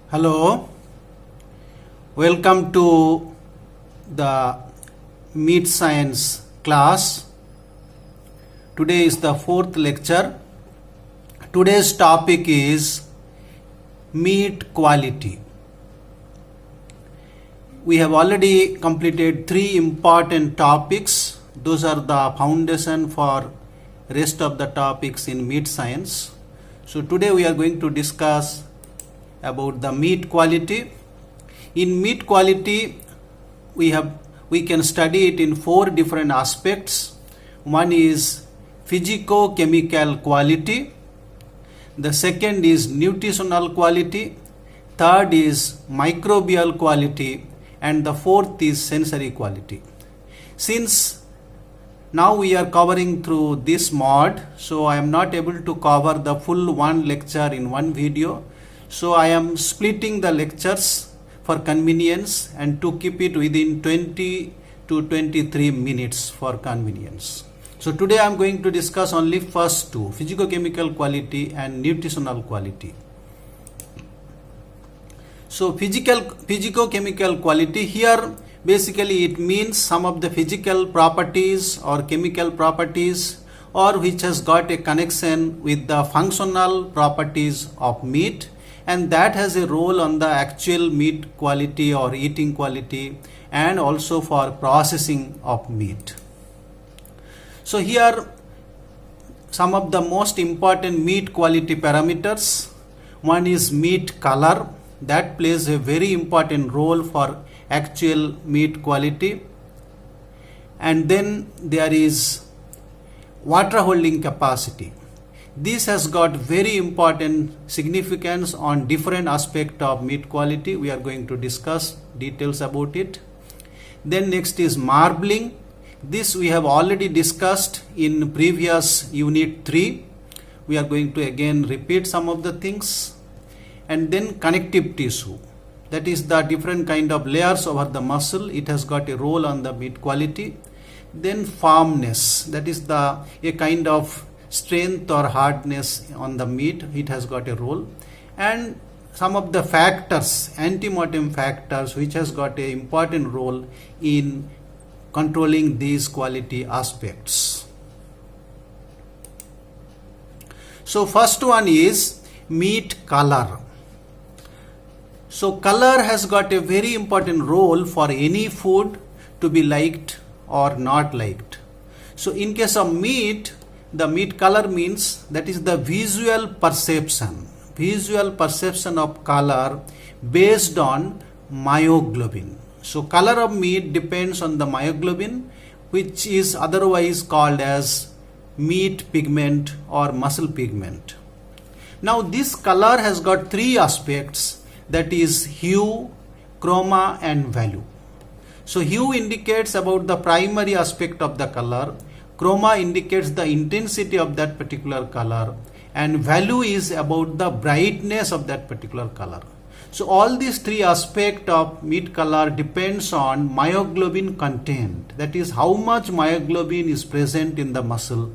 Hello, welcome to the Meat Science class. Today is the fourth lecture. Today's topic is meat quality. We have already completed three important topics. Those are the foundation for rest of the topics in meat science. So today we are going to discuss about the meat quality. In meat quality, we can study it in four different aspects. One is physico-chemical quality. The second is nutritional quality. Third is microbial quality, and the fourth is sensory quality. Since now we are covering through this mod, so I am not able to cover the full one lecture in one video. So I am splitting the lectures for convenience and to keep it within 20 to 23 minutes for convenience. So today I am going to discuss only first two, physico-chemical quality and nutritional quality. So physico-chemical quality, here basically it means some of the physical properties or chemical properties or which has got a connection with the functional properties of meat, and that has a role on the actual meat quality or eating quality and also for processing of meat. So here some of the most important meat quality parameters. One is meat color, that plays a very important role for actual meat quality. And then there is water holding capacity. This has got very important significance on different aspects of meat quality. We are going to discuss details about it. Then next is marbling. This we have already discussed in previous unit 3. We are going to again repeat some of the things. And then connective tissue. That is the different kind of layers over the muscle. It has got a role on the meat quality. Then firmness. That is a kind of strength or hardness on the meat. It has got a role. And some of the factors, ante-mortem factors, which has got an important role in controlling these quality aspects. So first one is meat color. So color has got a very important role for any food to be liked or not liked. So in case of meat, the meat color means that is the visual perception of color based on myoglobin. So color of meat depends on the myoglobin, which is otherwise called as meat pigment or muscle pigment. Now this color has got three aspects, that is hue, chroma and value. So hue indicates about the primary aspect of the color, chroma indicates the intensity of that particular color, and value is about the brightness of that particular color. So all these three aspects of meat color depends on myoglobin content, that is how much myoglobin is present in the muscle.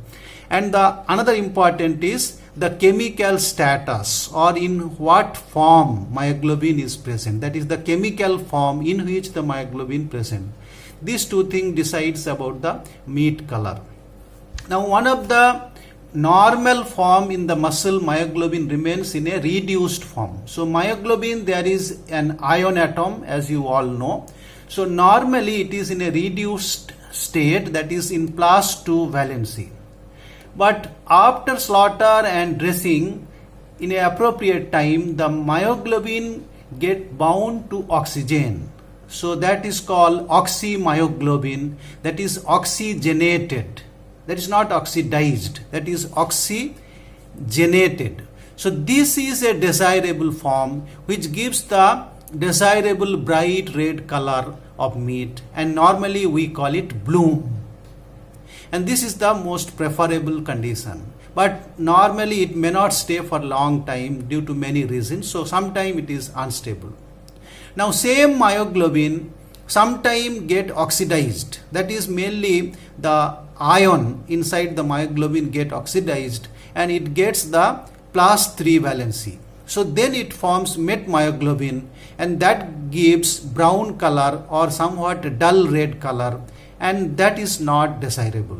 And the another important is the chemical status, or in what form myoglobin is present, that is the chemical form in which the myoglobin present. These two things decides about the meat color. Now one of the normal form in the muscle, myoglobin remains in a reduced form. So myoglobin, there is an ion atom, as you all know. So normally it is in a reduced state, that is in +2 valency. But after slaughter and dressing, in an appropriate time, the myoglobin get bound to oxygen. So that is called oxymyoglobin, that is oxygenated. That is not oxidized, that is oxygenated. So this is a desirable form which gives the desirable bright red color of meat, and normally we call it bloom. And this is the most preferable condition. But normally it may not stay for a long time due to many reasons. So sometimes it is unstable. Now same myoglobin sometime get oxidized. That is mainly the ion inside the myoglobin get oxidized and it gets the +3 valency. So then it forms metmyoglobin, and that gives brown color or somewhat dull red color, and that is not desirable.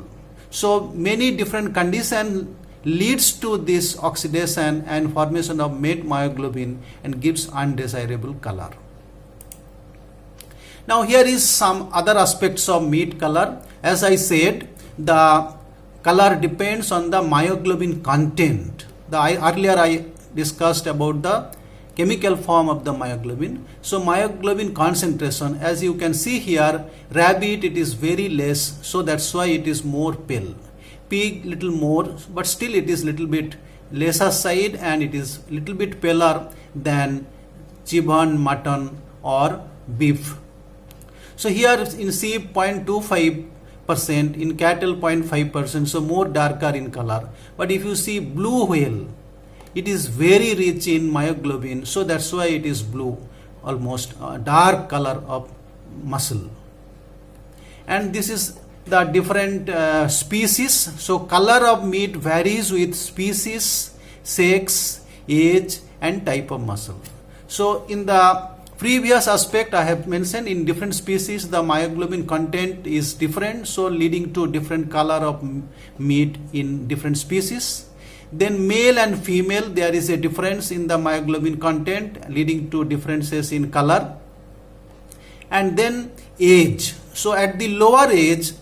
So many different conditions leads to this oxidation and formation of metmyoglobin and gives undesirable color. Now here is some other aspects of meat color. As I said, the color depends on the myoglobin content. Earlier I discussed about the chemical form of the myoglobin. So myoglobin concentration, as you can see here, rabbit it is very less, so that's why it is more pale. Pig little more, but still it is little bit lesser side and it is little bit paler than chicken, mutton or beef. So here in sheep 0.25%, in cattle 0.5%, so more darker in color. But if you see blue whale, it is very rich in myoglobin, so that's why it is blue, almost dark color of muscle. And this is the different species. So color of meat varies with species, sex, age and type of muscle. So in the previous aspect I have mentioned, in different species the myoglobin content is different, so leading to different color of meat in different species. Then male and female, there is a difference in the myoglobin content leading to differences in color. And then age. So at the lower age,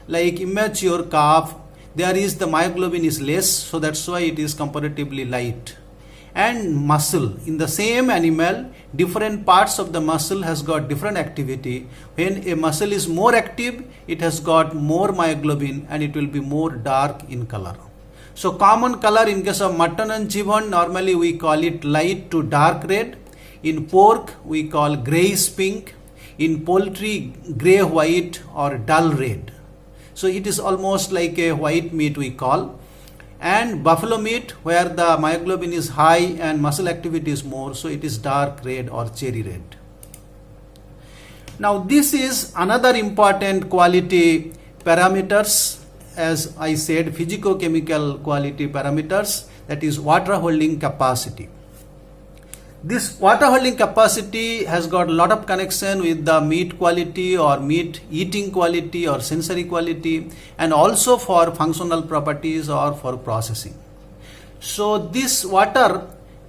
like immature calf, there is the myoglobin is less, so that's why it is comparatively light. And muscle, in the same animal, different parts of the muscle has got different activity. When a muscle is more active, it has got more myoglobin and it will be more dark in color. So common color in case of mutton and chicken, normally we call it light to dark red. In pork, we call grayish pink. In poultry, grey white or dull red. So it is almost like a white meat we call. And buffalo meat, where the myoglobin is high and muscle activity is more, so it is dark red or cherry red. Now this is another important quality parameters, as I said, physicochemical quality parameters, that is water holding capacity. This water holding capacity has got a lot of connection with the meat quality or meat eating quality or sensory quality, and also for functional properties or for processing. So this water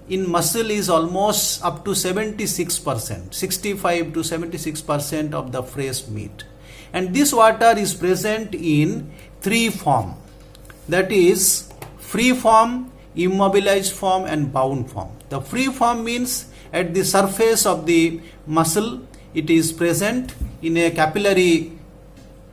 in muscle is almost up to 76%, 65 to 76% of the fresh meat. And this water is present in three form, that is free form, immobilized form and bound form. The free form means at the surface of the muscle it is present in a capillary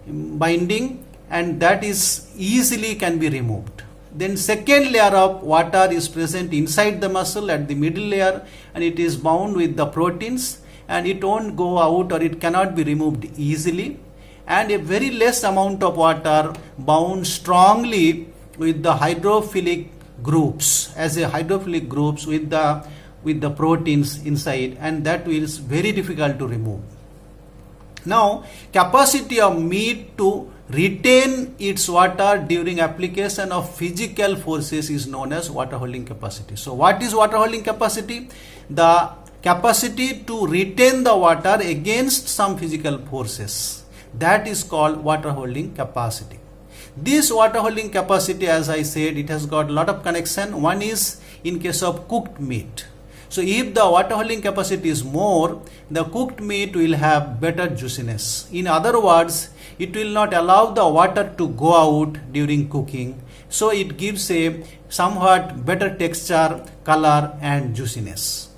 binding, and that is easily can be removed. Then second layer of water is present inside the muscle at the middle layer, and it is bound with the proteins and it won't go out or it cannot be removed easily. And a very less amount of water bound strongly with the hydrophilic groups, as a hydrophilic groups with the proteins inside, and that is very difficult to remove. Now capacity of meat to retain its water during application of physical forces is known as water holding capacity. So what is water holding capacity? The capacity to retain the water against some physical forces, that is called water holding capacity. This water holding capacity, as I said, it has got a lot of connection. One is in case of cooked meat. So if the water holding capacity is more, the cooked meat will have better juiciness. In other words, it will not allow the water to go out during cooking. So it gives a somewhat better texture, color and juiciness.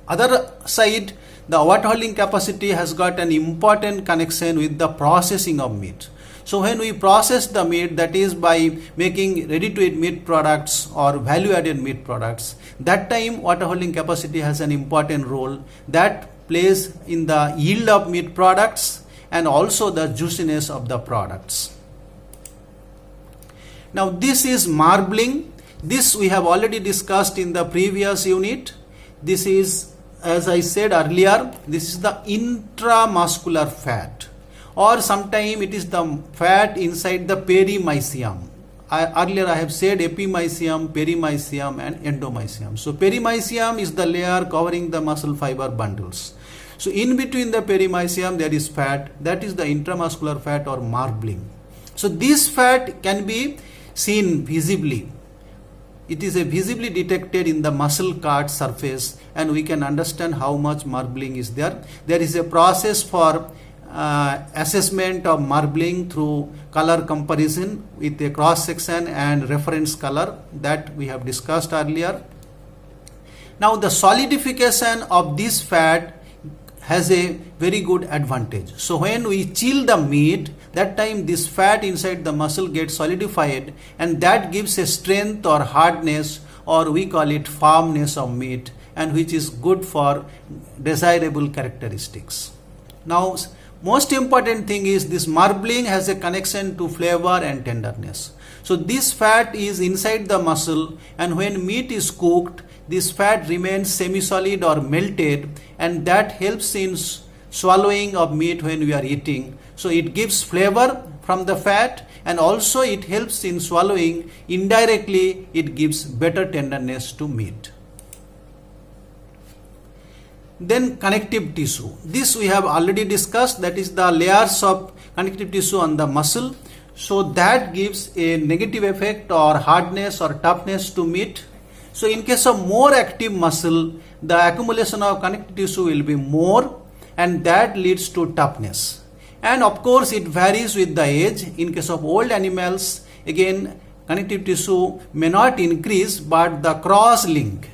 Other side, the water holding capacity has got an important connection with the processing of meat. So when we process the meat, that is by making ready to eat meat products or value added meat products, that time water holding capacity has an important role that plays in the yield of meat products and also the juiciness of the products. Now this is marbling. This we have already discussed in the previous unit. This is, as I said earlier, this is the intramuscular fat, or sometimes it is the fat inside the perimysium. earlier I have said epimysium, perimysium and endomysium. So perimysium is the layer covering the muscle fiber bundles. So in between the perimysium there is fat, that is the intramuscular fat or marbling. So this fat can be seen visibly. It is visibly detected in the muscle card surface, and we can understand how much marbling is there. There is a process for assessment of marbling through color comparison with a cross section and reference color that we have discussed earlier. Now the solidification of this fat has a very good advantage. So when we chill the meat, that time this fat inside the muscle gets solidified, and that gives a strength or hardness, or we call it firmness of meat, and which is good for desirable characteristics. Now most important thing is this marbling has a connection to flavor and tenderness. So this fat is inside the muscle, and when meat is cooked, this fat remains semi-solid or melted, and that helps in swallowing of meat when we are eating. So it gives flavor from the fat, and also it helps in swallowing. Indirectly it gives better tenderness to meat. Then connective tissue. This we have already discussed, that is the layers of connective tissue on the muscle. So that gives a negative effect or hardness or toughness to meat. So in case of more active muscle, the accumulation of connective tissue will be more, and that leads to toughness. And of course it varies with the age. In case of old animals, again connective tissue may not increase, but the cross link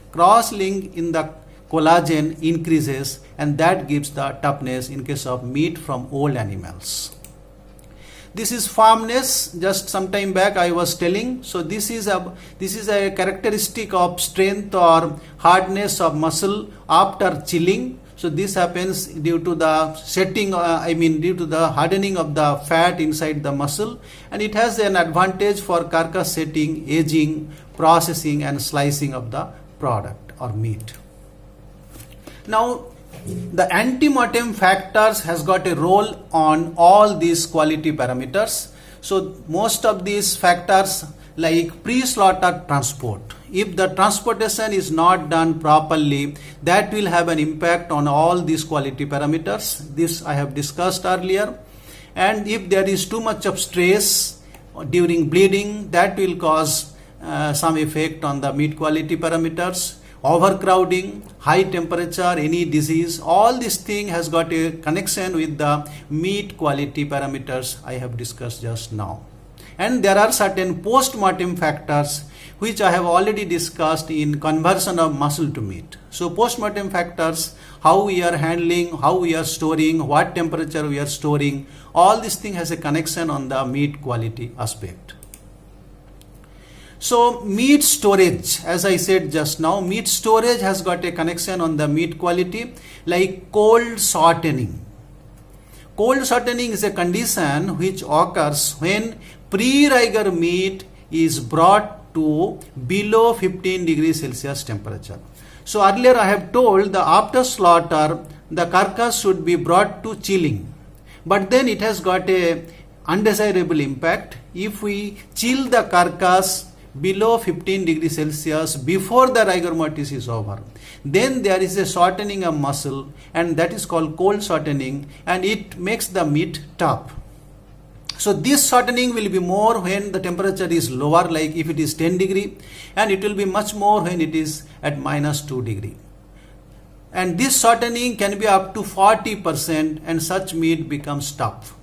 in the collagen increases, and that gives the toughness in case of meat from old animals. This is firmness. Just some time back I was telling. So this is a characteristic of strength or hardness of muscle after chilling. So this happens due to the due to the hardening of the fat inside the muscle, and it has an advantage for carcass setting, aging, processing and slicing of the product or meat. Now the ante-mortem factors has got a role on all these quality parameters. So most of these factors, like pre-slaughter transport, if the transportation is not done properly, that will have an impact on all these quality parameters. This I have discussed earlier. And if there is too much of stress during bleeding, that will cause some effect on the meat quality parameters. Overcrowding, high temperature, any disease, all this thing has got a connection with the meat quality parameters I have discussed just now. And there are certain post-mortem factors which I have already discussed in conversion of muscle to meat. So post-mortem factors, how we are handling, how we are storing, what temperature we are storing, all this thing has a connection on the meat quality aspect. So meat storage, as I said just now, meat storage has got a connection on the meat quality, like cold shortening. Cold shortening is a condition which occurs when pre-Riger meat is brought to below 15 degrees Celsius temperature. So earlier I have told that after slaughter the carcass should be brought to chilling, but then it has got a undesirable impact. If we chill the carcass below 15 degrees Celsius before the rigor mortis is over, then there is a shortening of muscle, and that is called cold shortening, and it makes the meat tough. So this shortening will be more when the temperature is lower, like if it is 10 degree, and it will be much more when it is at -2 degree. And this shortening can be up to 40%, and such meat becomes tough.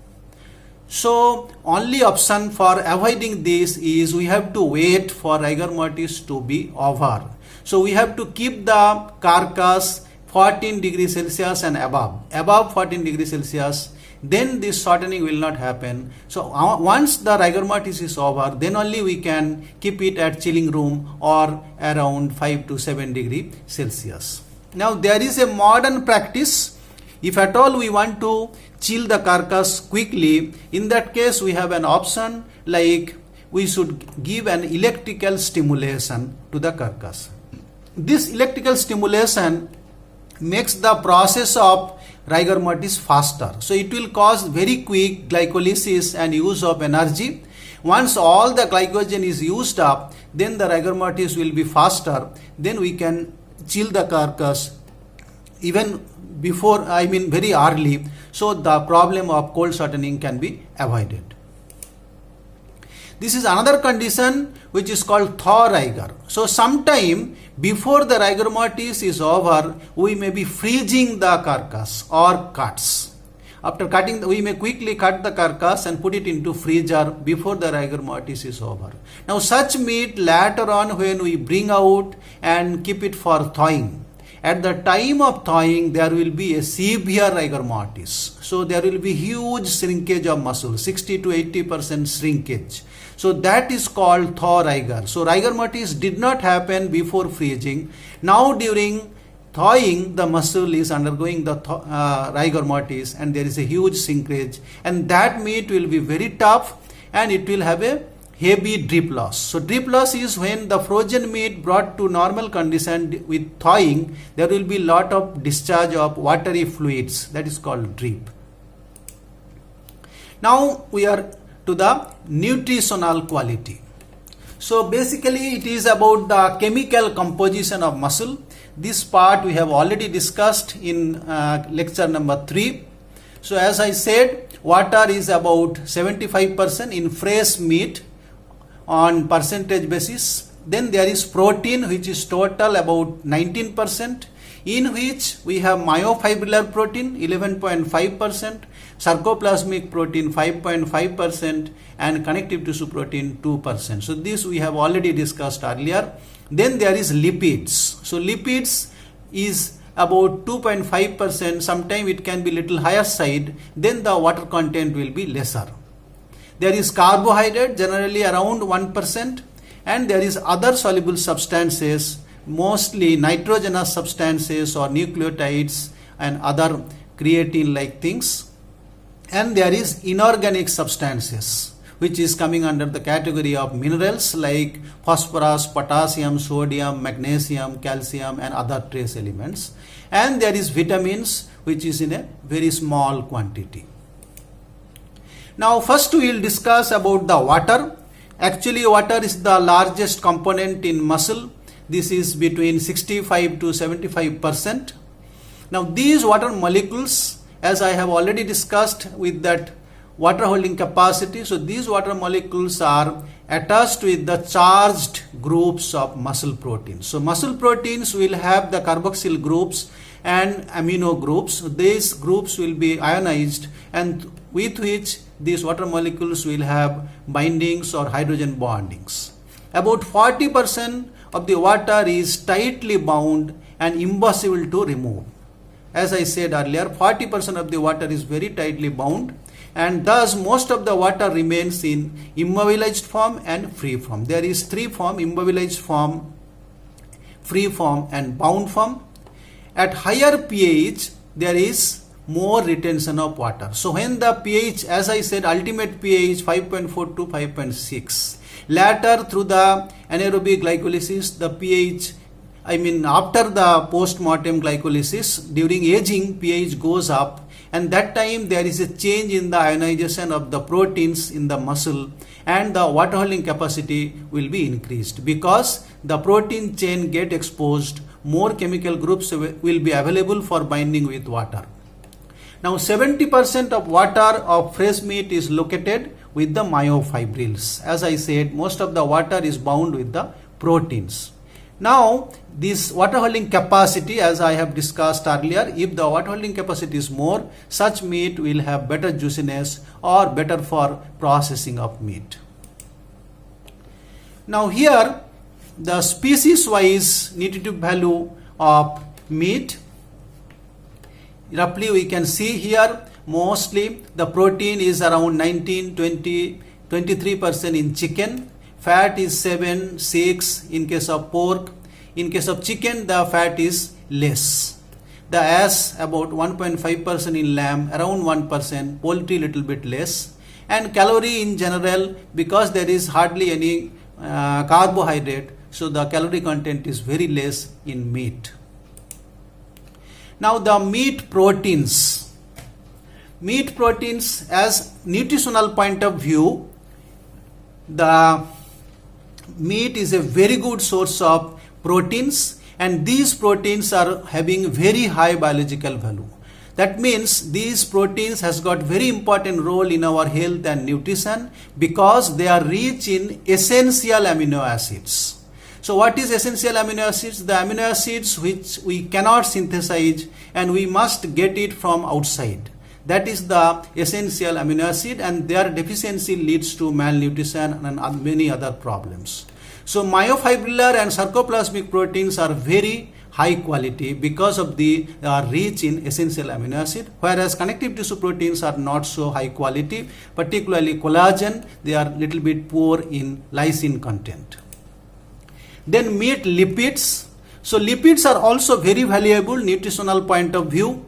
So only option for avoiding this is we have to wait for rigor mortis to be over. So we have to keep the carcass 14 degrees Celsius and above 14 degrees Celsius, then this shortening will not happen. So once the rigor mortis is over, then only we can keep it at chilling room or around 5 to 7 degrees Celsius. Now there is a modern practice. If at all we want to chill the carcass quickly, in that case we have an option, like we should give an electrical stimulation to the carcass. This electrical stimulation makes the process of rigor mortis faster. So it will cause very quick glycolysis and use of energy, Once all the glycogen is used up, then the rigor mortis will be faster. Then we can chill the carcass even before, very early, so the problem of cold shortening can be avoided. This is another condition which is called thaw rigor. So sometime before the rigor mortis is over, we may be freezing the carcass or cuts. After cutting, we may quickly cut the carcass and put it into freezer before the rigor mortis is over. Now such meat later on, when we bring out and keep it for thawing, at the time of thawing there will be a severe rigor mortis. So there will be huge shrinkage of muscle, 60 to 80% shrinkage. So that is called thaw rigor. So rigor mortis did not happen before freezing. Now during thawing, the muscle is undergoing the rigor mortis and there is a huge shrinkage, and that meat will be very tough and it will have a heavy drip loss. So drip loss is when the frozen meat brought to normal condition with thawing, there will be lot of discharge of watery fluids, that is called drip. Now we are to the nutritional quality. So basically it is about the chemical composition of muscle. This part we have already discussed in lecture number 3. So as I said, water is about 75% in fresh meat on percentage basis. Then there is protein, which is total about 19%, in which we have myofibrillar protein 11.5%, sarcoplasmic protein 5.5%, and connective tissue protein 2%. So this we have already discussed earlier. Then there is lipids. So lipids is about 2.5%. Sometimes it can be little higher side. Then the water content will be lesser. There is carbohydrate, generally around 1%, and there is other soluble substances, mostly nitrogenous substances or nucleotides and other creatine like things. And there is inorganic substances, which is coming under the category of minerals like phosphorus, potassium, sodium, magnesium, calcium, and other trace elements. And there is vitamins, which is in a very small quantity. Now first we will discuss about the water. Actually water is the largest component in muscle. This is between 65 to 75%. Now these water molecules, as I have already discussed with that water holding capacity, so these water molecules are attached with the charged groups of muscle proteins. So muscle proteins will have the carboxyl groups and amino groups. These groups will be ionized, and with which these water molecules will have bindings or hydrogen bondings. About 40% of the water is tightly bound and impossible to remove. As I said earlier, 40% of the water is very tightly bound, and thus most of the water remains in immobilized form and free form. There is 3 form: immobilized form, free form, and bound form. At higher pH, there is more retention of water. So when the pH, as I said, ultimate pH 5.4 to 5.6, later through the anaerobic glycolysis, the pH, after the post-mortem glycolysis, during aging, pH goes up, and that time there is a change in the ionization of the proteins in the muscle, and the water holding capacity will be increased because the protein chain get exposed. More chemical groups will be available for binding with water. Now 70% of water of fresh meat is located with the myofibrils. As I said, most of the water is bound with the proteins. Now this water holding capacity, as I have discussed earlier, if the water holding capacity is more, such meat will have better juiciness or better for processing of meat. Now here the species wise nutritive value of meat, roughly we can see here, mostly the protein is around 19, 20, 23% in chicken. Fat is 7, 6 in case of pork. In case of chicken, the fat is less. The ass about 1.5% in lamb, around 1%, poultry little bit less. And calorie in general, because there is hardly any carbohydrate, so the calorie content is very less in meat. Now the meat proteins. Meat proteins, as nutritional point of view, the meat is a very good source of proteins, and these proteins are having very high biological value. That means these proteins has got very important role in our health and nutrition because they are rich in essential amino acids. So what is essential amino acids? The amino acids which we cannot synthesize and we must get it from outside. That is the essential amino acid, and their deficiency leads to malnutrition and many other problems. So myofibrillar and sarcoplasmic proteins are very high quality because of the rich in essential amino acid, whereas connective tissue proteins are not so high quality, particularly collagen. They are little bit poor in lysine content. Then meat lipids. So lipids are also very valuable nutritional point of view,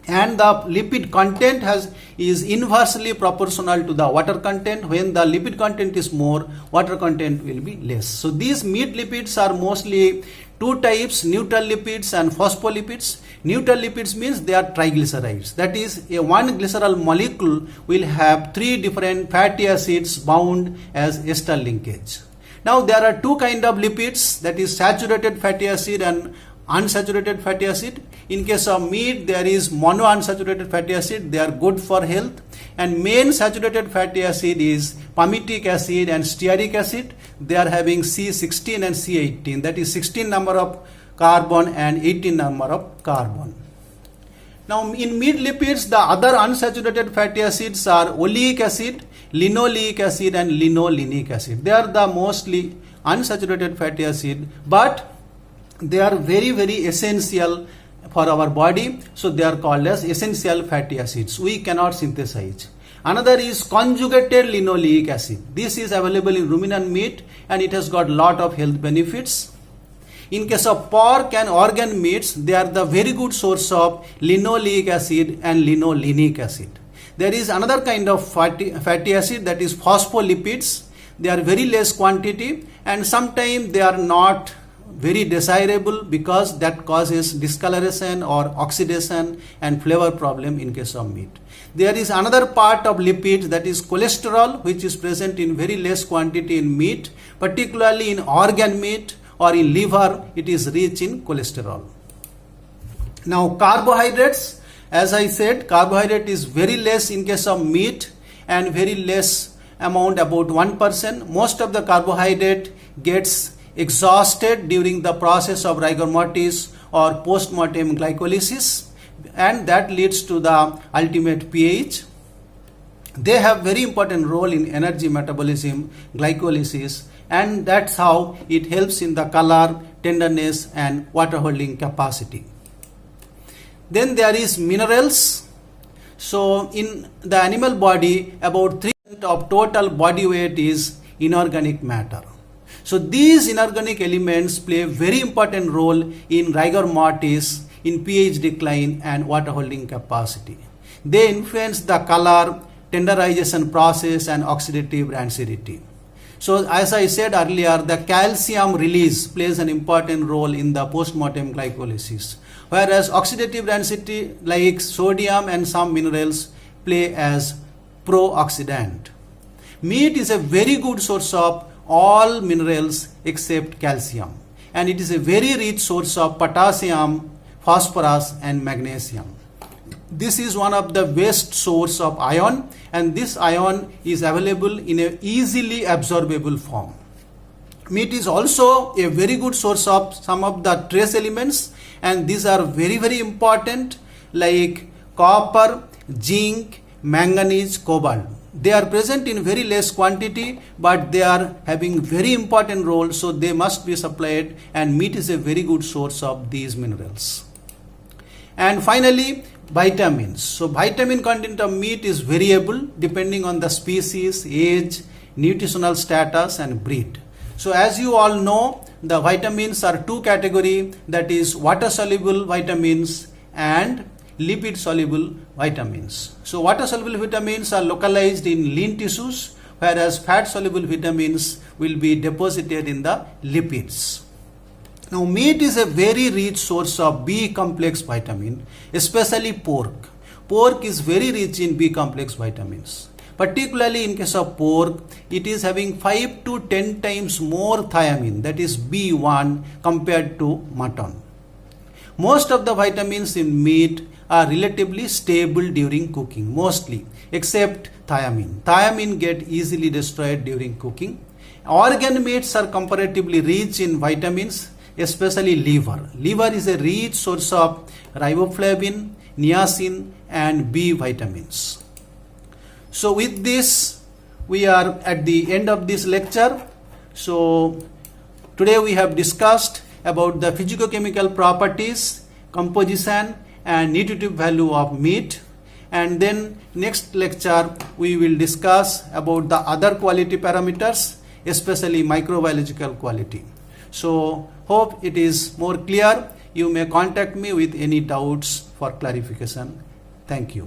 and the lipid content is inversely proportional to the water content. When the lipid content is more, water content will be less. So these meat lipids are mostly two types, neutral lipids and phospholipids. Neutral lipids means they are triglycerides. That is, a one glycerol molecule will have three different fatty acids bound as ester linkage. Now there are two kind of lipids, that is saturated fatty acid and unsaturated fatty acid. In case of meat, there is monounsaturated fatty acid. They are good for health. And main saturated fatty acid is palmitic acid and stearic acid. They are having C16 and C18. That is 16 number of carbon and 18 number of carbon. Now in meat lipids, the other unsaturated fatty acids are oleic acid, linoleic acid and linolenic acid. They are the mostly unsaturated fatty acid, but they are very essential for our body. So they are called as essential fatty acids. We cannot synthesize. Another is conjugated linoleic acid. This is available in ruminant meat and it has got lot of health benefits. In case of pork and organ meats, they are the very good source of linoleic acid and linolenic acid. There is another kind of fatty acid, that is phospholipids. They are very less quantity and sometimes they are not very desirable because that causes discoloration or oxidation and flavor problem in case of meat. There is another part of lipids, that is cholesterol, which is present in very less quantity in meat, particularly in organ meat or in liver. It is rich in cholesterol. Now carbohydrates, as I said, carbohydrate is very less in case of meat and very less amount, about 1%. Most of the carbohydrate gets exhausted during the process of rigor mortis or post-mortem glycolysis, and that leads to the ultimate pH. They have very important role in energy metabolism, glycolysis, and that's how it helps in the color, tenderness and water holding capacity. Then there is minerals. So in the animal body, about 3% of total body weight is inorganic matter. So these inorganic elements play a very important role in rigor mortis, in pH decline and water holding capacity. They influence the color, tenderization process and oxidative rancidity. So as I said earlier, the calcium release plays an important role in the post-mortem glycolysis, whereas oxidative rancidity like sodium and some minerals play as pro-oxidant. Meat is a very good source of all minerals except calcium, and it is a very rich source of potassium, phosphorus and magnesium. This is one of the best source of iron, and this iron is available in a easily absorbable form. Meat is also a very good source of some of the trace elements, and these are very important, like copper, zinc, manganese, cobalt. They are present in very less quantity, but they are having very important role, so they must be supplied, and meat is a very good source of these minerals. And finally, vitamins. So vitamin content of meat is variable depending on the species, age, nutritional status and breed. So as you all know, the vitamins are two categories, that is water soluble vitamins and lipid soluble vitamins. So water soluble vitamins are localized in lean tissues, whereas fat soluble vitamins will be deposited in the lipids. Now meat is a very rich source of B complex vitamin, especially pork. Pork is very rich in B complex vitamins. Particularly in case of pork, it is having 5 to 10 times more thiamine, that is B1, compared to mutton. Most of the vitamins in meat are relatively stable during cooking, mostly, except thiamine. Thiamine get easily destroyed during cooking. Organ meats are comparatively rich in vitamins, especially liver. Liver is a rich source of riboflavin, niacin and B vitamins. So with this, we are at the end of this lecture. So today we have discussed about the physicochemical properties, composition and nutritive value of meat, and then next lecture we will discuss about the other quality parameters, especially microbiological quality. So hope it is more clear. You may contact me with any doubts for clarification. Thank you.